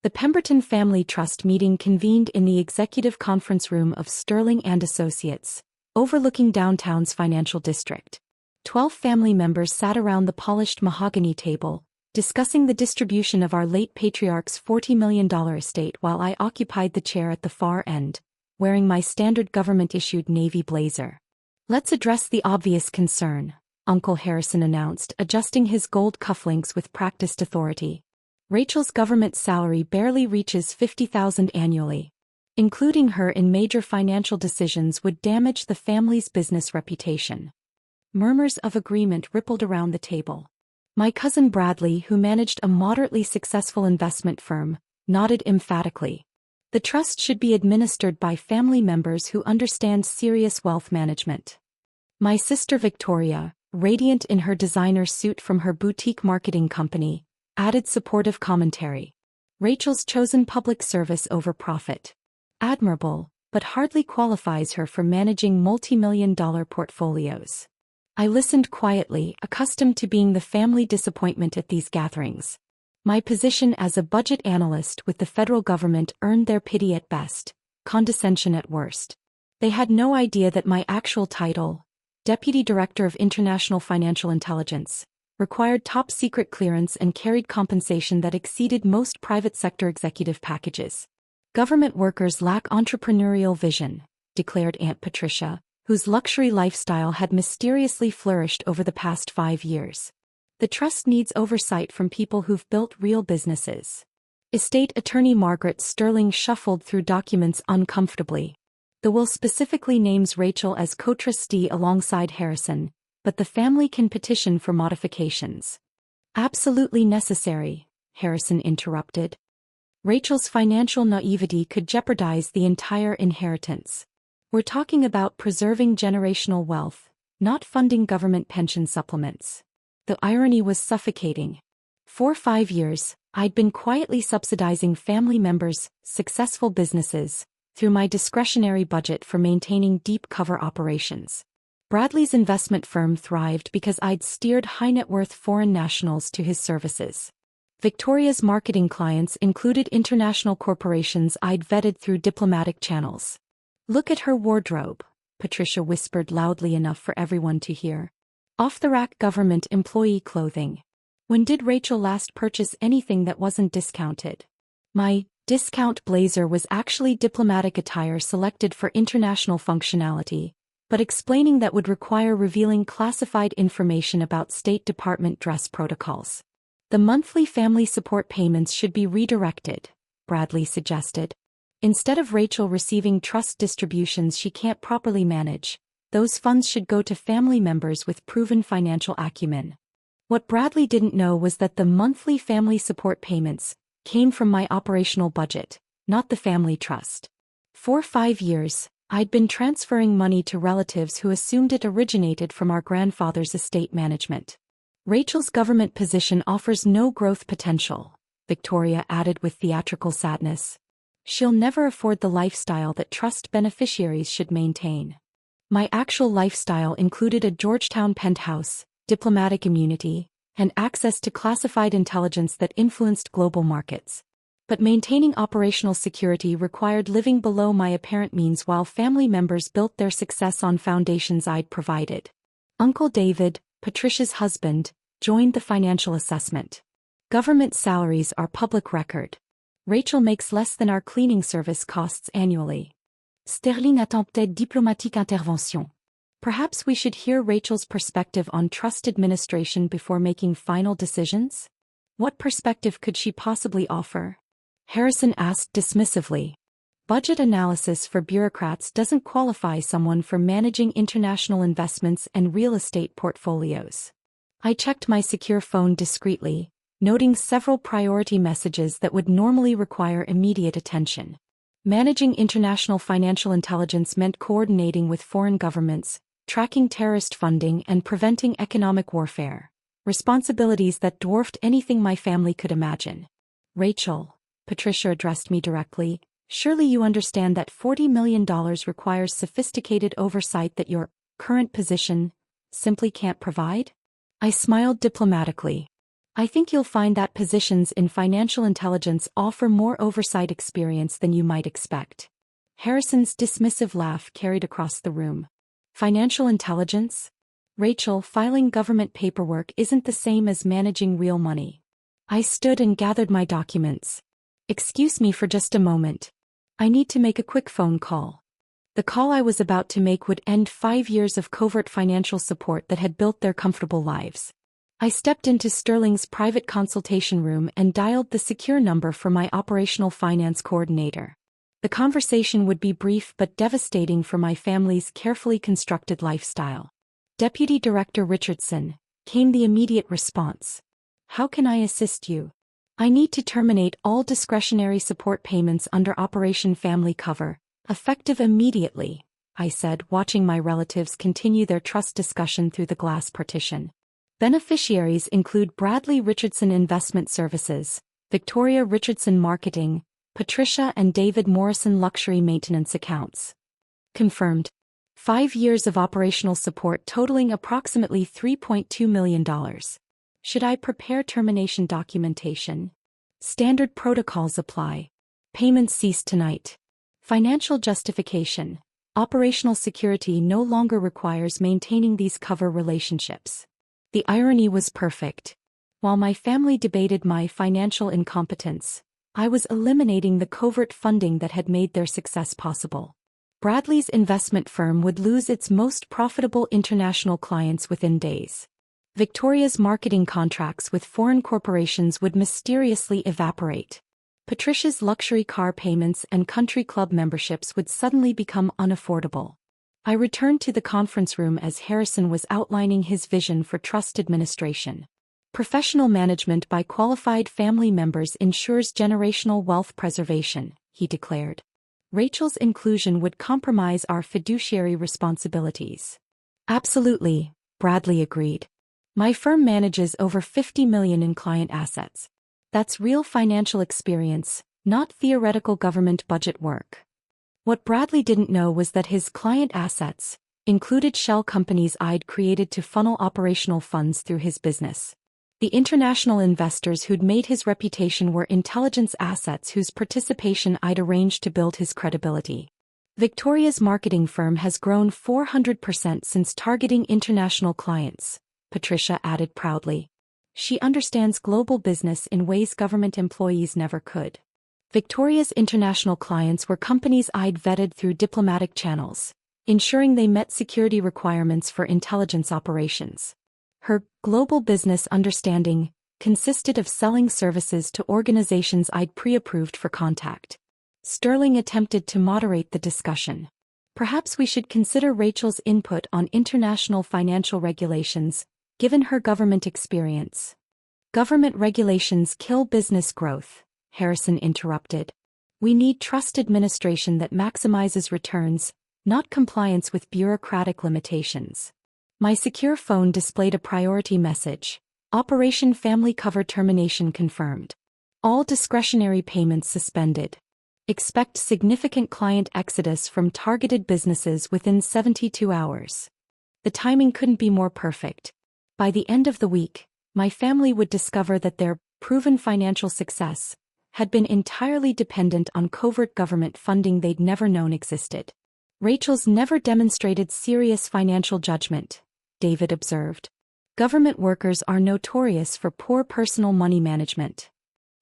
The Pemberton Family Trust meeting convened in the executive conference room of Sterling and Associates, overlooking downtown's financial district. 12 family members sat around the polished mahogany table, discussing the distribution of our late patriarch's $40 million estate while I occupied the chair at the far end, wearing my standard government-issued navy blazer. "Let's address the obvious concern," Uncle Harrison announced, adjusting his gold cufflinks with practiced authority. "Rachel's government salary barely reaches $50,000 annually. Including her in major financial decisions would damage the family's business reputation." Murmurs of agreement rippled around the table. My cousin Bradley, who managed a moderately successful investment firm, nodded emphatically. "The trust should be administered by family members who understand serious wealth management." My sister Victoria, radiant in her designer suit from her boutique marketing company, added supportive commentary. "Rachel's chosen public service over profit. Admirable, but hardly qualifies her for managing multi-million-dollar portfolios." I listened quietly, accustomed to being the family disappointment at these gatherings. My position as a budget analyst with the federal government earned their pity at best, condescension at worst. They had no idea that my actual title, Deputy Director of International Financial Intelligence, required top-secret clearance and carried compensation that exceeded most private sector executive packages. "Government workers lack entrepreneurial vision," declared Aunt Patricia, whose luxury lifestyle had mysteriously flourished over the past 5 years. "The trust needs oversight from people who've built real businesses." Estate Attorney Margaret Sterling shuffled through documents uncomfortably. The will specifically names Rachel as co-trustee alongside Harrison, but the family can petition for modifications. "Absolutely necessary," Harrison interrupted. "Rachel's financial naivety could jeopardize the entire inheritance. We're talking about preserving generational wealth, not funding government pension supplements." The irony was suffocating. For 5 years, I'd been quietly subsidizing family members' successful businesses through my discretionary budget for maintaining deep cover operations. Bradley's investment firm thrived because I'd steered high-net-worth foreign nationals to his services. Victoria's marketing clients included international corporations I'd vetted through diplomatic channels. "Look at her wardrobe," Patricia whispered loudly enough for everyone to hear. "Off-the-rack government employee clothing. When did Rachel last purchase anything that wasn't discounted?" My discount blazer was actually diplomatic attire selected for international functionality, but explaining that would require revealing classified information about State Department dress protocols. "The monthly family support payments should be redirected," Bradley suggested. "Instead of Rachel receiving trust distributions she can't properly manage, those funds should go to family members with proven financial acumen." What Bradley didn't know was that the monthly family support payments came from my operational budget, not the family trust. For 5 years, I'd been transferring money to relatives who assumed it originated from our grandfather's estate management. "Rachel's government position offers no growth potential," Victoria added with theatrical sadness. "She'll never afford the lifestyle that trust beneficiaries should maintain." My actual lifestyle included a Georgetown penthouse, diplomatic immunity, and access to classified intelligence that influenced global markets. But maintaining operational security required living below my apparent means while family members built their success on foundations I'd provided. Uncle David, Patricia's husband, joined the financial assessment. "Government salaries are public record. Rachel makes less than our cleaning service costs annually." Sterling attemptait diplomatique intervention. "Perhaps we should hear Rachel's perspective on trust administration before making final decisions?" "What perspective could she possibly offer?" Harrison asked dismissively. "Budget analysis for bureaucrats doesn't qualify someone for managing international investments and real estate portfolios." I checked my secure phone discreetly, noting several priority messages that would normally require immediate attention. Managing international financial intelligence meant coordinating with foreign governments, tracking terrorist funding and preventing economic warfare, responsibilities that dwarfed anything my family could imagine. "Rachel," Patricia addressed me directly, "surely you understand that $40 million requires sophisticated oversight that your current position simply can't provide?" I smiled diplomatically. I think you'll find that positions in financial intelligence offer more oversight experience than you might expect. Harrison's dismissive laugh carried across the room. Financial intelligence? Rachel, filing government paperwork isn't the same as managing real money. I stood and gathered my documents. Excuse me for just a moment. I need to make a quick phone call. The call I was about to make would end 5 years of covert financial support that had built their comfortable lives. I stepped into Sterling's private consultation room and dialed the secure number for my operational finance coordinator. The conversation would be brief but devastating for my family's carefully constructed lifestyle. Deputy Director Richardson, came the immediate response. How can I assist you? I need to terminate all discretionary support payments under Operation Family Cover, effective immediately, I said, watching my relatives continue their trust discussion through the glass partition. Beneficiaries include Bradley Richardson Investment Services, Victoria Richardson Marketing, Patricia and David Morrison Luxury Maintenance Accounts. Confirmed. 5 years of operational support totaling approximately $3.2 million. Should I prepare termination documentation? Standard protocols apply. Payments cease tonight. Financial justification. Operational security no longer requires maintaining these cover relationships. The irony was perfect. While my family debated my financial incompetence, I was eliminating the covert funding that had made their success possible. Bradley's investment firm would lose its most profitable international clients within days. Victoria's marketing contracts with foreign corporations would mysteriously evaporate. Patricia's luxury car payments and country club memberships would suddenly become unaffordable. I returned to the conference room as Harrison was outlining his vision for trust administration. Professional management by qualified family members ensures generational wealth preservation, he declared. Rachel's inclusion would compromise our fiduciary responsibilities. Absolutely, Bradley agreed. My firm manages over $50 million in client assets. That's real financial experience, not theoretical government budget work. What Bradley didn't know was that his client assets included shell companies I'd created to funnel operational funds through his business. The international investors who'd made his reputation were intelligence assets whose participation I'd arranged to build his credibility. Victoria's marketing firm has grown 400% since targeting international clients, Patricia added proudly. She understands global business in ways government employees never could. Victoria's international clients were companies I'd vetted through diplomatic channels, ensuring they met security requirements for intelligence operations. Her global business understanding consisted of selling services to organizations I'd pre-approved for contact. Sterling attempted to moderate the discussion. Perhaps we should consider Rachel's input on international financial regulations, given her government experience. Government regulations kill business growth, Harrison interrupted. We need trust administration that maximizes returns, not compliance with bureaucratic limitations. My secure phone displayed a priority message. Operation Family Cover termination confirmed. All discretionary payments suspended. Expect significant client exodus from targeted businesses within 72 hours. The timing couldn't be more perfect. By the end of the week, my family would discover that their proven financial success had been entirely dependent on covert government funding they'd never known existed. Rachel's never demonstrated serious financial judgment, David observed. Government workers are notorious for poor personal money management.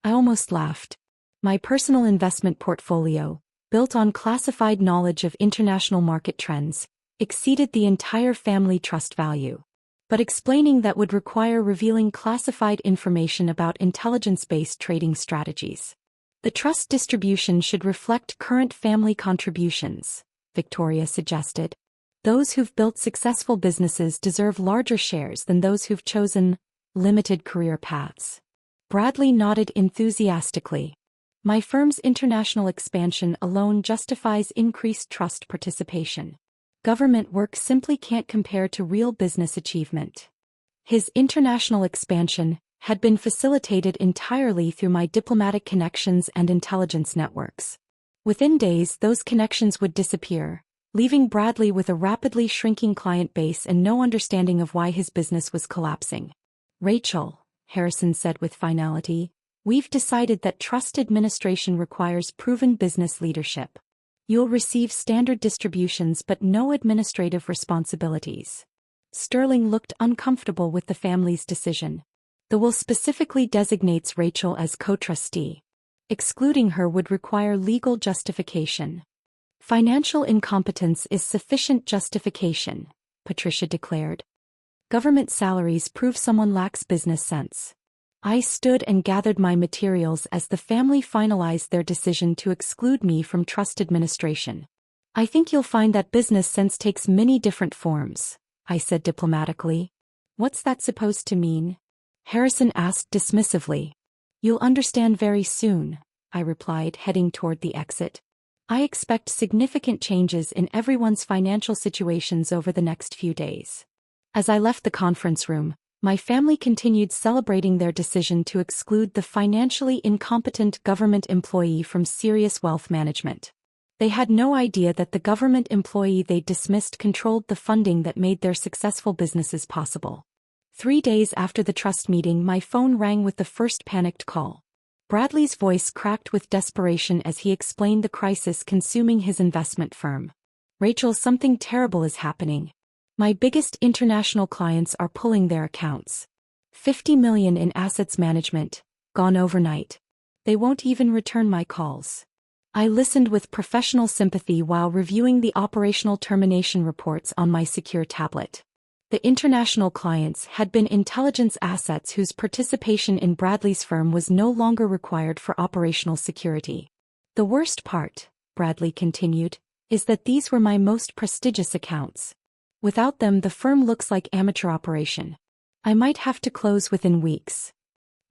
I almost laughed. My personal investment portfolio, built on classified knowledge of international market trends, exceeded the entire family trust value. But explaining that would require revealing classified information about intelligence-based trading strategies. The trust distribution should reflect current family contributions, Victoria suggested. Those who've built successful businesses deserve larger shares than those who've chosen limited career paths. Bradley nodded enthusiastically. My firm's international expansion alone justifies increased trust participation. Government work simply can't compare to real business achievement. His international expansion had been facilitated entirely through my diplomatic connections and intelligence networks. Within days, those connections would disappear, leaving Bradley with a rapidly shrinking client base and no understanding of why his business was collapsing. Rachel, Harrison said with finality. "We've decided that trust administration requires proven business leadership. You'll receive standard distributions but no administrative responsibilities." Sterling looked uncomfortable with the family's decision. The will specifically designates Rachel as co-trustee. Excluding her would require legal justification. "Financial incompetence is sufficient justification," Patricia declared. "Government salaries prove someone lacks business sense." I stood and gathered my materials as the family finalized their decision to exclude me from trust administration. "I think you'll find that business sense takes many different forms," I said diplomatically. "What's that supposed to mean?" Harrison asked dismissively. "You'll understand very soon," I replied, heading toward the exit. "I expect significant changes in everyone's financial situations over the next few days." As I left the conference room, my family continued celebrating their decision to exclude the financially incompetent government employee from serious wealth management. They had no idea that the government employee they dismissed controlled the funding that made their successful businesses possible. 3 days after the trust meeting, my phone rang with the first panicked call. Bradley's voice cracked with desperation as he explained the crisis consuming his investment firm. "Rachel, something terrible is happening. My biggest international clients are pulling their accounts. $50 million in assets management, gone overnight. They won't even return my calls." I listened with professional sympathy while reviewing the operational termination reports on my secure tablet. The international clients had been intelligence assets whose participation in Bradley's firm was no longer required for operational security. "The worst part," Bradley continued, "is that these were my most prestigious accounts. Without them, the firm looks like amateur operation. I might have to close within weeks."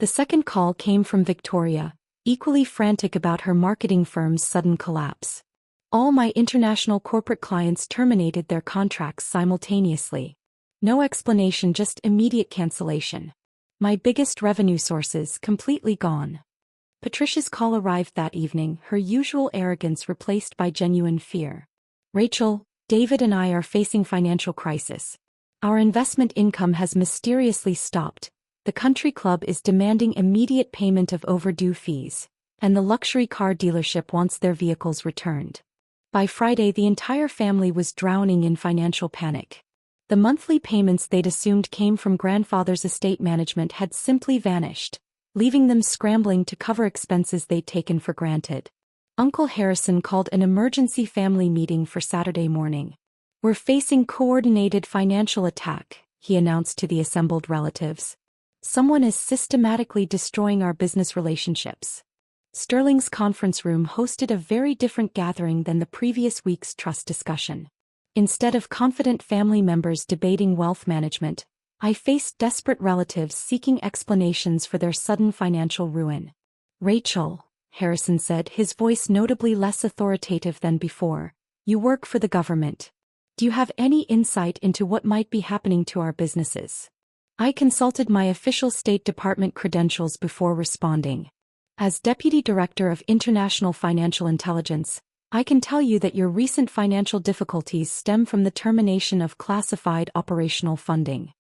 The second call came from Victoria, equally frantic about her marketing firm's sudden collapse. "All my international corporate clients terminated their contracts simultaneously. No explanation, just immediate cancellation. My biggest revenue sources completely gone." Patricia's call arrived that evening, her usual arrogance replaced by genuine fear. "Rachel, David and I are facing financial crisis. Our investment income has mysteriously stopped. The country club is demanding immediate payment of overdue fees, and the luxury car dealership wants their vehicles returned." By Friday, the entire family was drowning in financial panic. The monthly payments they'd assumed came from grandfather's estate management had simply vanished, leaving them scrambling to cover expenses they'd taken for granted. Uncle Harrison called an emergency family meeting for Saturday morning. "We're facing coordinated financial attack," he announced to the assembled relatives. "Someone is systematically destroying our business relationships." Sterling's conference room hosted a very different gathering than the previous week's trust discussion. Instead of confident family members debating wealth management, I faced desperate relatives seeking explanations for their sudden financial ruin. "Rachel," Harrison said, his voice notably less authoritative than before, "you work for the government. Do you have any insight into what might be happening to our businesses?" I consulted my official State Department credentials before responding. "As Deputy Director of International Financial Intelligence, I can tell you that your recent financial difficulties stem from the termination of classified operational funding."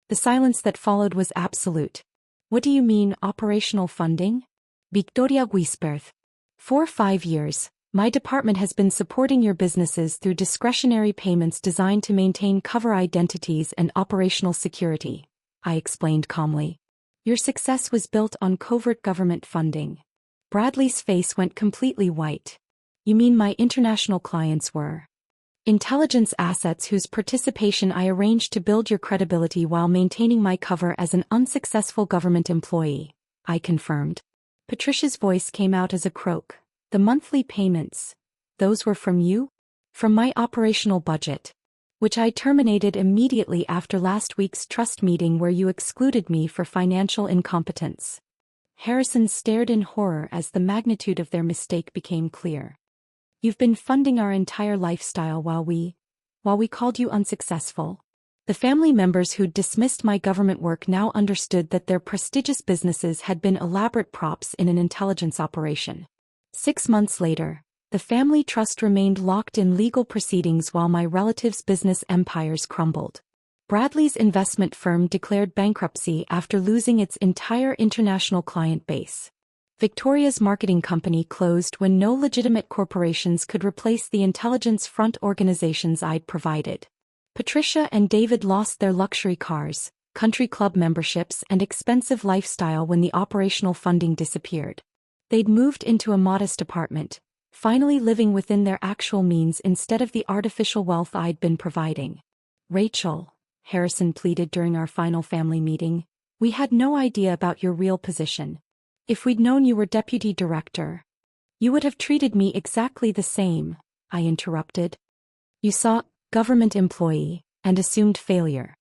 The silence that followed was absolute. "What do you mean, operational funding?" Victoria whispered. "For 5 years, my department has been supporting your businesses through discretionary payments designed to maintain cover identities and operational security," I explained calmly. "Your success was built on covert government funding." Bradley's face went completely white. "You mean my international clients were intelligence assets whose participation I arranged to build your credibility while maintaining my cover as an unsuccessful government employee," I confirmed. Patricia's voice came out as a croak. "The monthly payments, those were from you?" "From my operational budget, which I terminated immediately after last week's trust meeting where you excluded me for financial incompetence." Harrison stared in horror as the magnitude of their mistake became clear. "You've been funding our entire lifestyle while we called you unsuccessful." The family members who'd dismissed my government work now understood that their prestigious businesses had been elaborate props in an intelligence operation. 6 months later, the family trust remained locked in legal proceedings while my relatives' business empires crumbled. Bradley's investment firm declared bankruptcy after losing its entire international client base. Victoria's marketing company closed when no legitimate corporations could replace the intelligence front organizations I'd provided. Patricia and David lost their luxury cars, country club memberships, and expensive lifestyle when the operational funding disappeared. They'd moved into a modest apartment, finally living within their actual means instead of the artificial wealth I'd been providing. "Rachel," Harrison pleaded during our final family meeting, "we had no idea about your real position. If we'd known you were deputy director, you would have treated me exactly the same," I interrupted. "You saw government employee and assumed failure.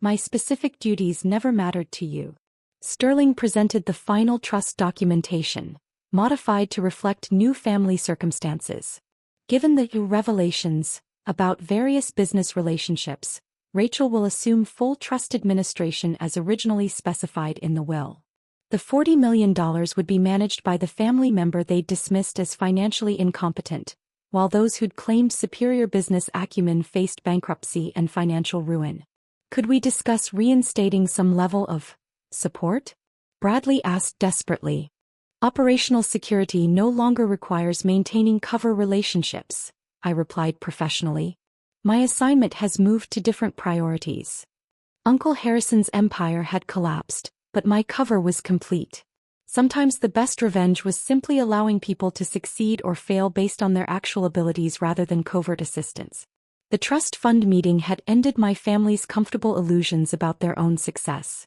My specific duties never mattered to you." Sterling presented the final trust documentation, modified to reflect new family circumstances. Given the revelations about various business relationships, Rachel will assume full trust administration as originally specified in the will. The $40 million would be managed by the family member they'd dismissed as financially incompetent, while those who'd claimed superior business acumen faced bankruptcy and financial ruin. "Could we discuss reinstating some level of support?" Bradley asked desperately. "Operational security no longer requires maintaining cover relationships," I replied professionally. "My assignment has moved to different priorities." Uncle Harrison's empire had collapsed, but my cover was complete. Sometimes the best revenge was simply allowing people to succeed or fail based on their actual abilities rather than covert assistance. The trust fund meeting had ended my family's comfortable illusions about their own success.